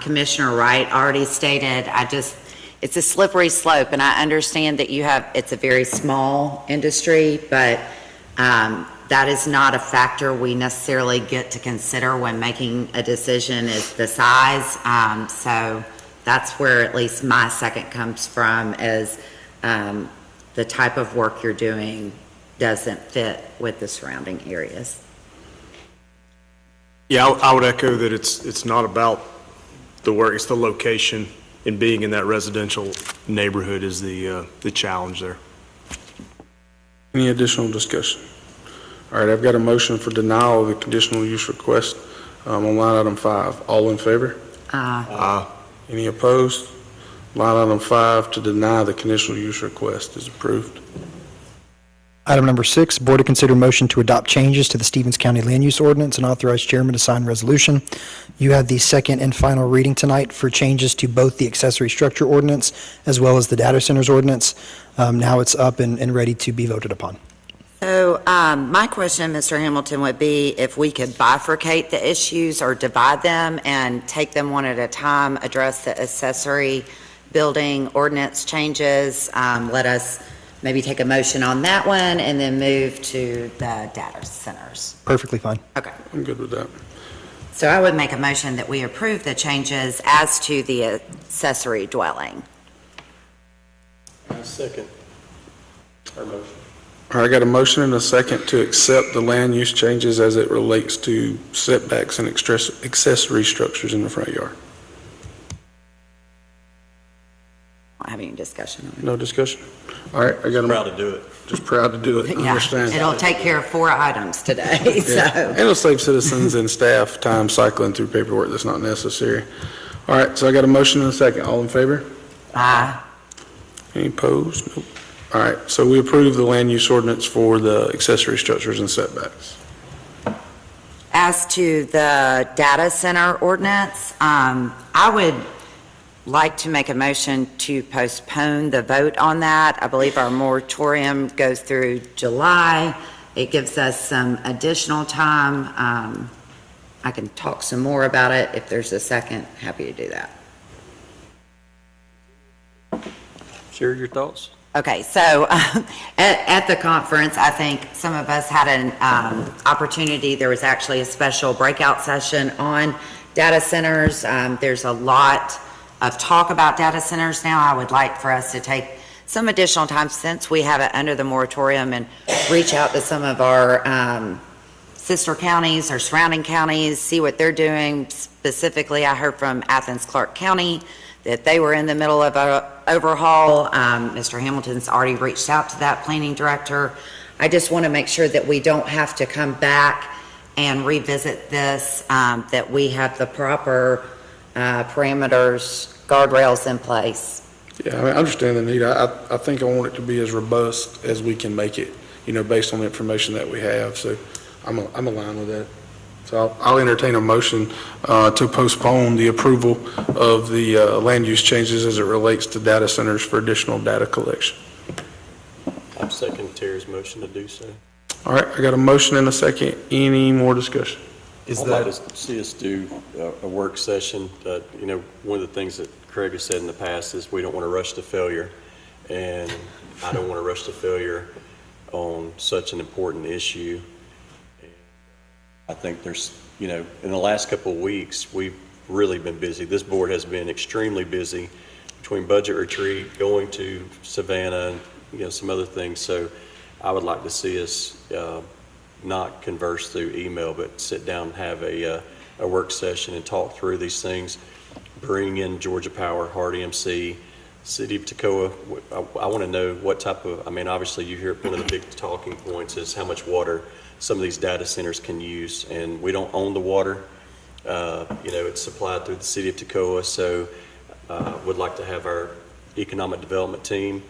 C: Commissioner Wright already stated. It's a slippery slope, and I understand that it's a very small industry, but that is not a factor we necessarily get to consider when making a decision is the size. So that's where at least my second comes from, is the type of work you're doing doesn't fit with the surrounding areas.
G: Yeah, I would echo that it's not about the work, it's the location, and being in that residential neighborhood is the challenge there.
A: Any additional discussion? All right, I've got a motion for denial of the conditional use request on line item 5. All in favor? Any opposed? Line item 5 to deny the conditional use request is approved.
D: Item number 6, board to consider motion to adopt changes to the Stevens County Land Use Ordinance and authorize chairman to sign resolution. You had the second and final reading tonight for changes to both the accessory structure ordinance as well as the data centers ordinance. Now it's up and ready to be voted upon.
C: So my question, Mr. Hamilton, would be if we could bifurcate the issues or divide them and take them one at a time, address the accessory building ordinance changes, let us maybe take a motion on that one and then move to the data centers.
D: Perfectly fine.
C: Okay.
A: I'm good with that.
C: So I would make a motion that we approve the changes as to the accessory dwelling.
H: Second. Our motion.
A: All right, I got a motion and a second to accept the land use changes as it relates to setbacks and accessory structures in the front yard.
C: Not having any discussion on it.
A: No discussion? All right, I got a...
H: Proud to do it.
A: Just proud to do it, I
C: Yeah,
A: understand.
C: it'll take care of 4 items today, so.
A: Yeah, and it'll save citizens and staff time cycling through paperwork that's not necessary. All right, so I got a motion and a second. All in favor?
C: Aye.
A: Any opposed? Nope. All right, so we approve the land use ordinance for the accessory structures and setbacks.
C: As to the data center ordinance, I would like to make a motion to postpone the vote on that. I believe our moratorium goes through July. It gives us some additional time. I can talk some more about it if there's a second. Happy to do that.
H: Share your thoughts.
C: Okay, so at the conference, I think some of us had an opportunity. There was actually a special breakout session on data centers. There's a lot of talk about data centers now. I would like for us to take some additional time since we have it under the moratorium and reach out to some of our sister counties or surrounding counties, see what they're doing. Specifically, I heard from Athens-Clarke County that they were in the middle of a overhaul. Mr. Hamilton's already reached out to that planning director. I just want to make sure that we don't have to come back and revisit this, that we have the proper parameters, guardrails in place.
A: Yeah, I mean, I understand the need. I think I want it to be as robust as we can make it, based on the information that we have. So I'm aligned with that. So I'll entertain a motion to postpone the approval of the land use changes as it relates to data centers for additional data collection.
H: I'm second Terry's motion to do so.
A: All right, I got a motion and a second. Any more discussion?
H: I'd like to see us do a work session. One of the things that Craig has said in the past is we don't want to rush to failure, and I don't want to rush to failure on such an important issue. I think there's, in the last couple of weeks, we've really been busy. This board has been extremely busy between budget retreat, going to Savannah, and, some other things. So I would like to see us not converse through email, but sit down and have a work session and talk through these things. Bring in Georgia Power, Hard EMC, City of Toccoa. I want to know what type of, obviously you hear one of the big talking points is how much water some of these data centers can use, and we don't own the water. It's supplied through the City of Toccoa, so would like to have our economic development team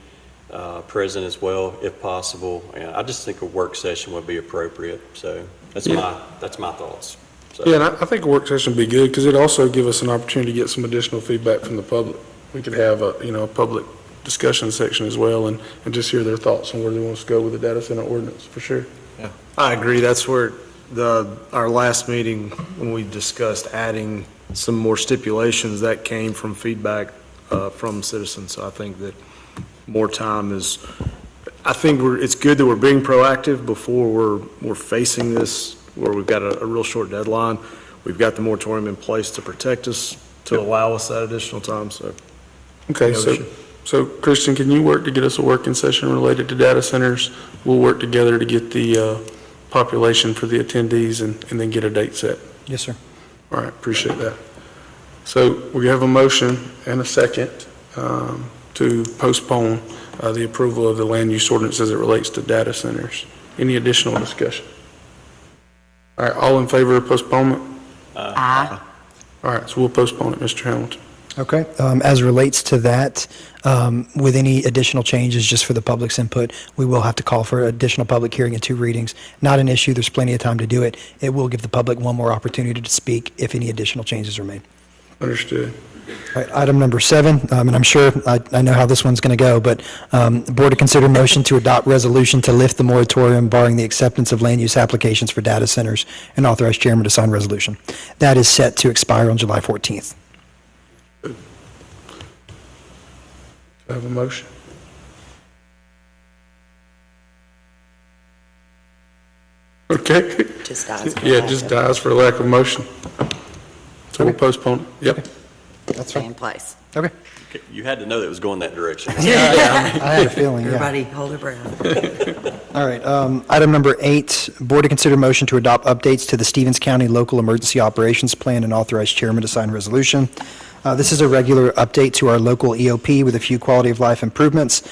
H: present as well, if possible. And I just think a work session would be appropriate. So that's my thoughts. So.
A: Yeah, and I think a work session would be good because it also give us an opportunity to get some additional feedback from the public. We could have a public discussion section as well and just hear their thoughts on where they want us to go with the data center ordinance, for sure.
G: Yeah, I agree. That's where our last meeting, when we discussed adding some more stipulations, that came from feedback from citizens. So I think that more time is, it's good that we're being proactive before we're facing this, where we've got a real short deadline. We've got the moratorium in place to protect us, to allow us that additional time, so.
A: Okay, so Christian, can you work to get us a working session related to data centers? We'll work together to get the population for the attendees and then get a date set.
D: Yes, sir.
A: All right, appreciate that. So we have a motion and a second to postpone the approval of the land use ordinance as it relates to data centers. Any additional discussion? All right, all in favor of postponement?
C: Aye.
A: All right, so we'll postpone it, Mr. Hamilton.
D: Okay, as relates to that, with any additional changes, just for the public's input, we will have to call for additional public hearing and 2 readings. Not an issue, there's plenty of time to do it. It will give the public one more opportunity to speak if any additional changes are made.
A: Understood.
D: All right, item number 7, and I'm sure I know how this one's going to go, but the board to consider motion to adopt resolution to lift the moratorium barring the acceptance of land use applications for data centers and authorize chairman to sign resolution. That is set to expire on July 14th.
A: I have a motion. Okay.
C: Just dies.
A: Yeah, it just dies for lack of motion. So we'll postpone it. Yep.
D: That's
C: Stay
D: fine.
C: in place.
D: Okay.
H: You had to know that it was going that direction.
D: I had a feeling, yeah.
C: Everybody hold their breath.
D: All right, item number 8, board to consider motion to adopt updates to the Stevens County Local Emergency Operations Plan and authorize chairman to sign resolution. This is a regular update to our local EOP with a few quality of life improvements.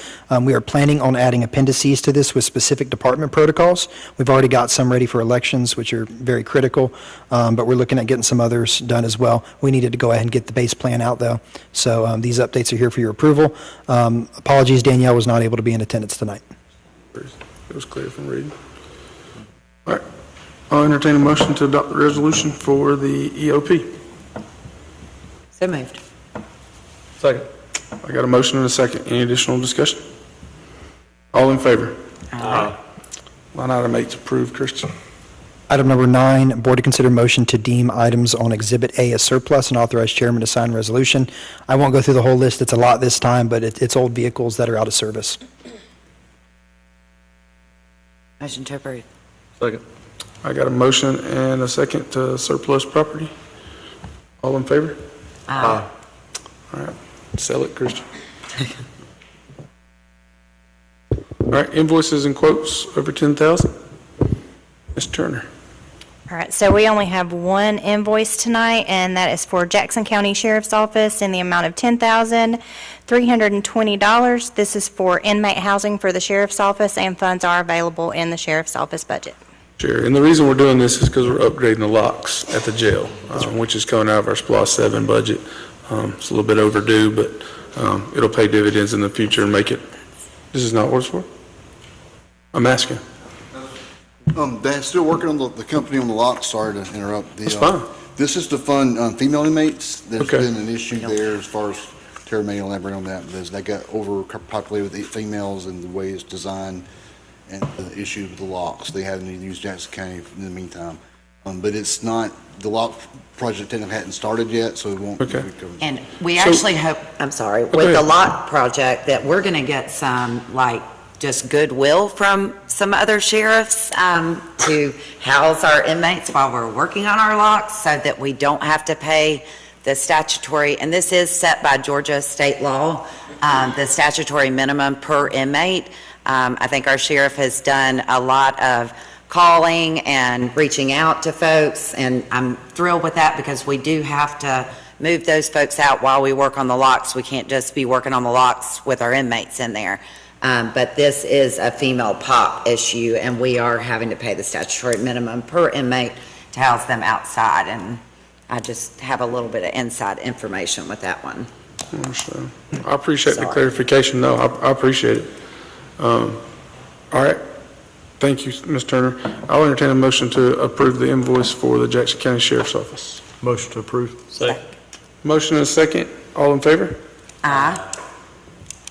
D: We are planning on adding appendices to this with specific department protocols. We've already got some ready for elections, which are very critical, but we're looking at getting some others done as well. We needed to go ahead and get the base plan out, though. So these updates are here for your approval. Apologies, Danielle was not able to be in attendance tonight.
A: It was clear from reading. All right. I'll entertain a motion to adopt the resolution for the EOP.
C: So moved.
A: Second. I got a motion and a second. Any additional discussion? All in favor?
C: Aye.
A: Line item 8's approved, Christian.
D: Item number 9, board to consider motion to deem items on Exhibit A as surplus and authorize chairman to sign resolution. I won't go through the whole list. It's a lot this time, but it's old vehicles that are out of service.
C: Motion to approve.
G: Second.
A: I got a motion and a second to surplus property. All in favor?
C: Aye.
A: All right, sell it, Christian. All right, invoices and quotes over 10,000. Ms. Turner.
L: All right, so we only have one invoice tonight, and that is for Jackson County Sheriff's Office in the amount of $10,320. This is for inmate housing for the Sheriff's Office, and funds are available in the Sheriff's Office budget.
A: Sure, and the reason we're doing this is because we're upgrading the locks at the jail, which is coming out of our SPLOST 7 budget. It's a little bit overdue, but it'll pay dividends in the future and make it, this is not what it's for? I'm asking.
K: They're still working on the company on the locks, sorry to interrupt.
A: That's fine.
K: This is to fund female inmates. There's
A: Okay.
K: been an issue there as far as, Terry may elaborate on that, because they got overpopulated with females and the way it's designed and the issue with the locks. They haven't even used Jackson County in the meantime. But it's not, the lock project technically hadn't started yet, so it won't.
A: Okay.
C: And we
A: So-
C: actually hope, I'm sorry, with
A: ahead.
C: the lock project, that we're going to get some, like, just goodwill from some other sheriffs to house our inmates while we're working on our locks, so that we don't have to pay the statutory, and this is set by Georgia state law, the statutory minimum per inmate. I think our sheriff has done a lot of calling and reaching out to folks, and I'm thrilled with that, because we do have to move those folks out while we work on the locks. We can't just be working on the locks with our inmates in there. But this is a female pop issue, and we are having to pay the statutory minimum per inmate to house them outside, and I just have a little bit of inside information with that one.
A: I understand. I appreciate the
C: Sorry.
A: clarification. No, I appreciate it. All right. Thank you, Ms. Turner. I'll entertain a motion to approve the invoice for the Jackson County Sheriff's Office.
G: Motion to approve.
H: Second.
A: Motion and a second. All in favor?
C: Aye.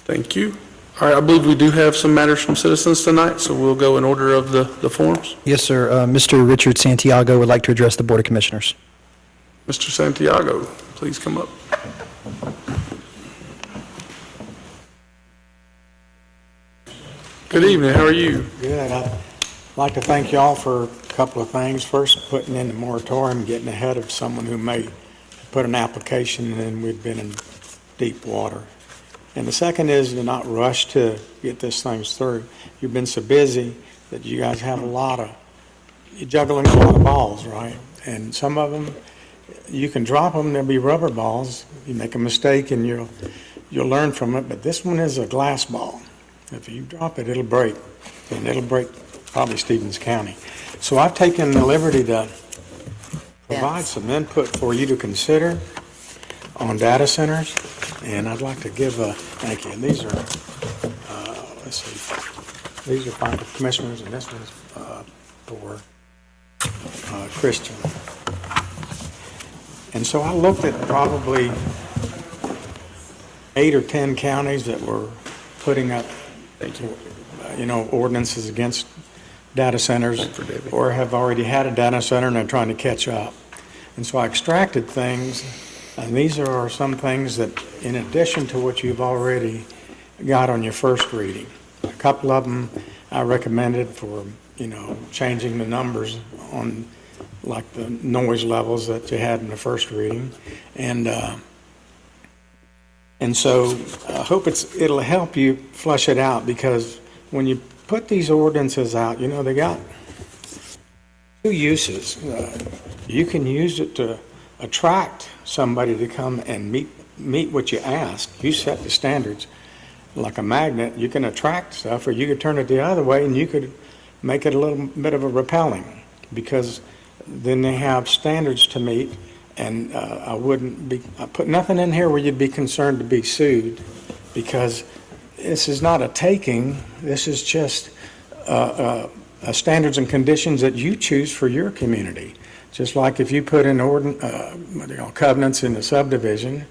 A: Thank you. All right, I believe we do have some matters from citizens tonight, so we'll go in order of the forms.
D: Yes, sir. Mr. Richard Santiago would like to address the Board of Commissioners.
A: Mr. Santiago, please come up. Good evening, how are you?
M: Good. I'd like to thank y'all for a couple of things. First, putting in the moratorium, getting ahead of someone who may put an application and then we've been in deep water. And the second is to not rush to get this thing through. You've been so busy that you guys have you're juggling a lot of balls, right? And some of them, you can drop them, they'll be rubber balls. You make a mistake and you'll learn from it, but this one is a glass ball. If you drop it, it'll break, and it'll break probably Stevens County. So I've taken the liberty to provide some input for you to consider on data centers, and I'd like to give a thank you. And these are, let's see, these are for commissioners, and this one's for Christian. And so I looked at probably 8 or 10 counties that were putting up ordinances against data centers, or have already had a data center and are trying to catch up. And so I extracted things, and these are some things that, in addition to what you've already got on your first reading, a couple of them I recommended for, changing the numbers on, like the noise levels that you had in the first reading. And so I hope it'll help you flush it out, because when you put these ordinances out, they got two uses. You can use it to attract somebody to come and meet what you ask. You set the standards like a magnet. You can attract stuff, or you could turn it the other way and you could make it a little bit of a repelling, because then they have standards to meet. And I put nothing in here where you'd be concerned to be sued, because this is not a taking. This is just standards and conditions that you choose for your community. Just like if you put in covenants in the subdivision,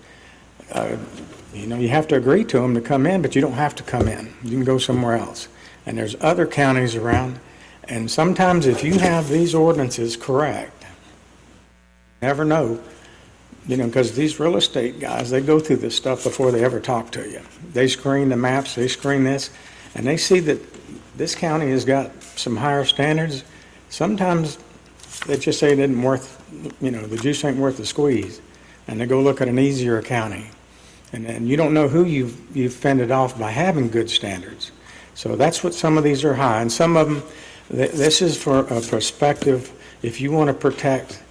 M: you have to agree to them to come in, but you don't have to come in. You can go somewhere else. And there's other counties around, and sometimes if you have these ordinances correct, never know, because these real estate guys, they go through this stuff before they ever talk to you. They screen the maps, they screen this, and they see that this county has got some higher standards. Sometimes they just say it isn't worth, the juice ain't worth the squeeze, and they go look at an easier county. And you don't know who you've fended off by having good standards. So that's what some of these are high, and some of them, this is for a prospective if you want to protect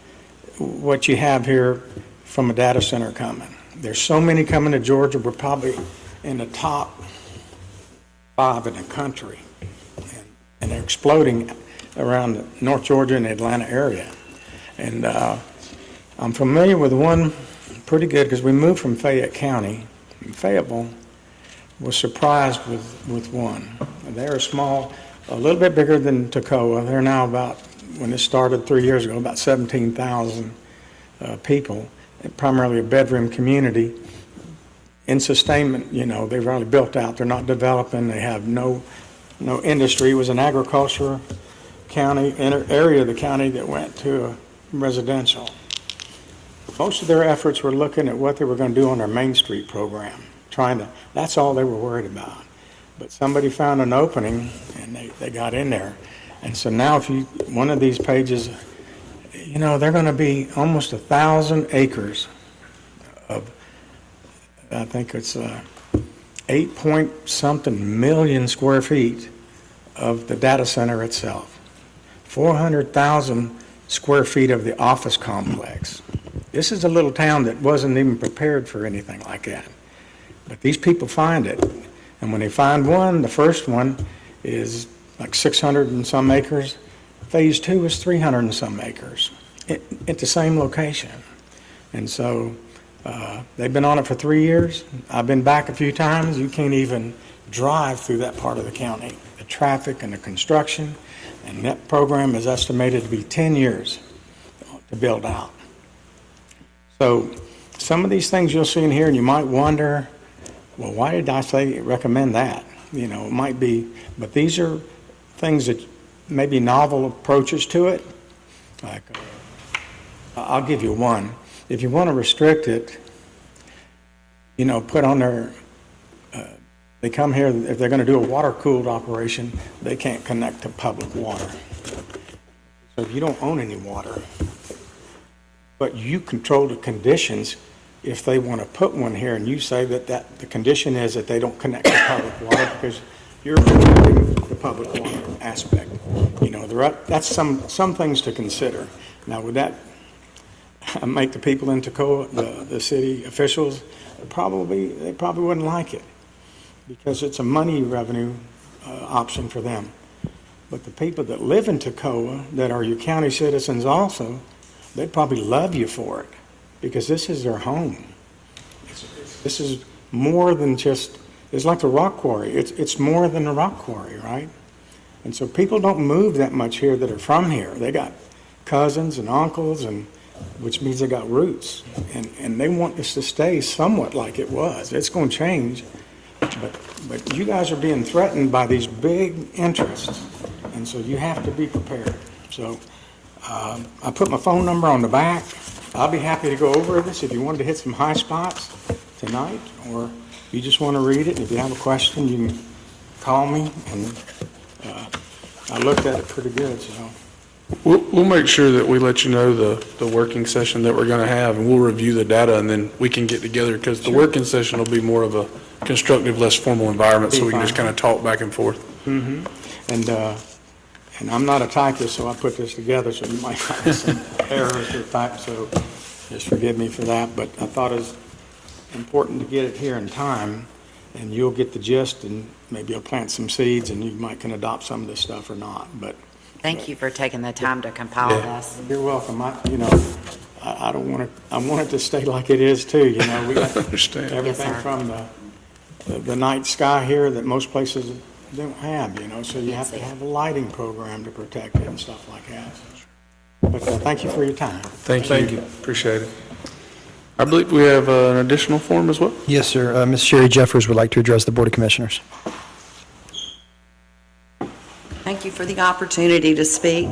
M: what you have here from a data center coming. There's so many coming to Georgia, we're probably in the top 5 in the country. And they're exploding around North Georgia and the Atlanta area. And I'm familiar with one pretty good because we moved from Fayette County. And Fayetteville was surprised with one. They're small, a little bit bigger than Toccoa. They're now about, when this started 3 years ago, about 17,000 people, primarily a bedroom community. In sustainment, they've already built out. They're not developing. They have no industry. It was an agriculture county, area of the county that went to a residential. Most of their efforts were looking at what they were going to do on their Main Street program, that's all they were worried about. But somebody found an opening and they got in there. And so now one of these pages, they're going to be almost 1,000 acres of, I think it's 8-point-something million square feet of the data center itself. 400,000 square feet of the office complex. This is a little town that wasn't even prepared for anything like that. But these people find it. And when they find one, the first one is like 600 and some acres. Phase 2 is 300 and some acres at the same location. And so they've been on it for 3 years. I've been back a few times. You can't even drive through that part of the county. The traffic and the construction, and that program is estimated to be 10 years to build out. So some of these things you'll see in here, and you might wonder, well, why did I recommend that? It might be, but these are things that may be novel approaches to it. Like, I'll give you one. If you want to restrict it, put on their, they come here, if they're going to do a water-cooled operation, they can't connect to public water. So if you don't own any water, but you control the conditions, if they want to put one here and you say that the condition is that they don't connect to public water because you're protecting the public water aspect. That's some things to consider. Now, would that make the people in Toccoa, the city officials, they probably wouldn't like it because it's a money revenue option for them. But the people that live in Toccoa that are your county citizens also, they'd probably love you for it because this is their home. This is more than just, it's like the rock quarry. It's more than a rock quarry, right? And so people don't move that much here that are from here. They got cousins and uncles, which means they got roots. And they want this to stay somewhat like it was. It's going to change. But you guys are being threatened by these big interests. And so you have to be prepared. So I put my phone number on the back. I'll be happy to go over this if you wanted to hit some high spots tonight, or you just want to read it. And if you have a question, you can call me. And I looked at it pretty good, so.
A: We'll make sure that we let you know the working session that we're going to have, and we'll review the data, and then we can get together, because the working session will be more of a constructive, less formal environment, so we can just kind of talk back and forth.
M: Mm-hmm. And I'm not a typist, so I put this together, so you might find some errors to type, so just forgive me for that. But I thought it was important to get it here in time, and you'll get the gist, and maybe you'll plant some seeds, and you might can adopt some of this stuff or not. But
C: Thank you for taking the time to compile this.
M: you're welcome. I don't want it. I want it to stay like it is too. We got
A: Understand.
M: everything
C: Yes, sir.
M: from the night sky here that most places don't have. So you have to have a lighting program to protect it and stuff like that. But thank you for your time.
A: Thank you. Appreciate it. I believe we have an additional form as well.
D: Yes, sir. Ms. Sherry Jeffers would like to address the Board of Commissioners.
N: Thank you for the opportunity to speak.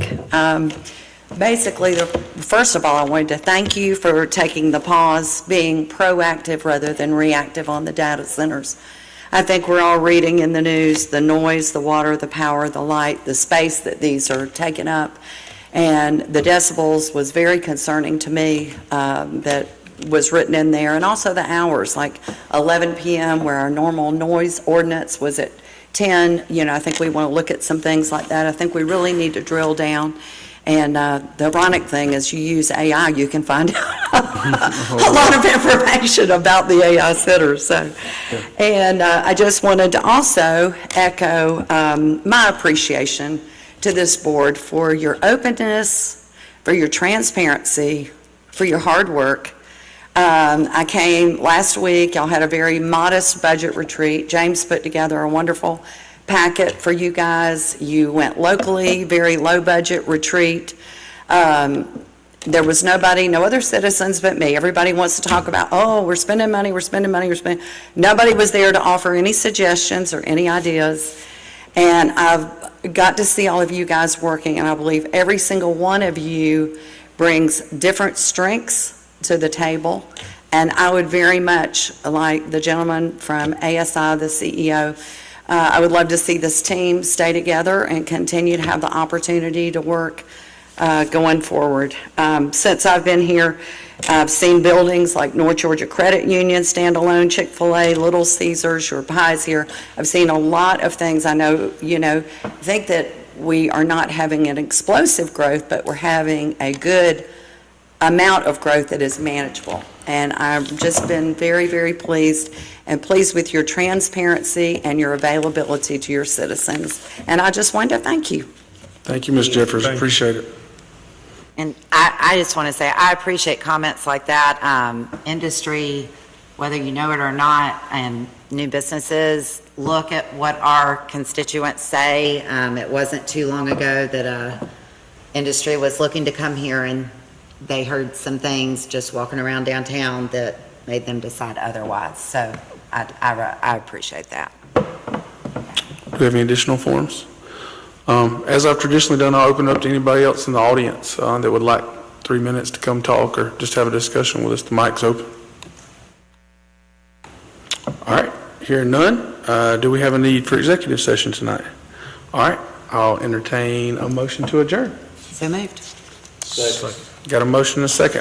N: Basically, first of all, I wanted to thank you for taking the pause, being proactive rather than reactive on the data centers. I think we're all reading in the news the noise, the water, the power, the light, the space that these are taking up. And the decibels was very concerning to me, that was written in there. And also the hours, like 11 p.m. where our normal noise ordinance was at 10. I think we want to look at some things like that. I think we really need to drill down And the ironic thing is, you use AI, you can find out a lot of information about the AI center, so. And I just wanted to also echo my appreciation to this board for your openness, for your transparency, for your hard work. I came last week, y'all had a very modest budget retreat. James put together a wonderful packet for you guys. You went locally, very low-budget retreat. There was nobody, no other citizens but me. Everybody wants to talk about, oh, we're spending money, we're spending money, we're spending. Nobody was there to offer any suggestions or any ideas. And I've got to see all of you guys working, and I believe every single one of you brings different strengths to the table. And I would very much, like the gentleman from ASI, the CEO, I would love to see this team stay together and continue to have the opportunity to work going forward. Since I've been here, I've seen buildings like North Georgia Credit Union, standalone, Chick-fil-A, Little Caesars, your pies here. I've seen a lot of things. I know, think that we are not having an explosive growth, but we're having a good amount of growth that is manageable. And I've just been very, very pleased, and pleased with your transparency and your availability to your citizens. And I just wanted to thank you.
A: Thank you, Ms. Jeffers, appreciate it.
C: And I just want to say, I appreciate comments like that. Industry, whether you know it or not, and new businesses, look at what our constituents say. It wasn't too long ago that industry was looking to come here, and they heard some things just walking around downtown that made them decide otherwise. So I appreciate that.
A: Do we have any additional forms? As I've traditionally done, I'll open it up to anybody else in the audience that would like 3 minutes to come talk or just have a discussion with us. The mic's open. All right, hearing none, do we have a need for executive session tonight? All right, I'll entertain a motion to adjourn.
C: So moved.
A: Got a motion and a second.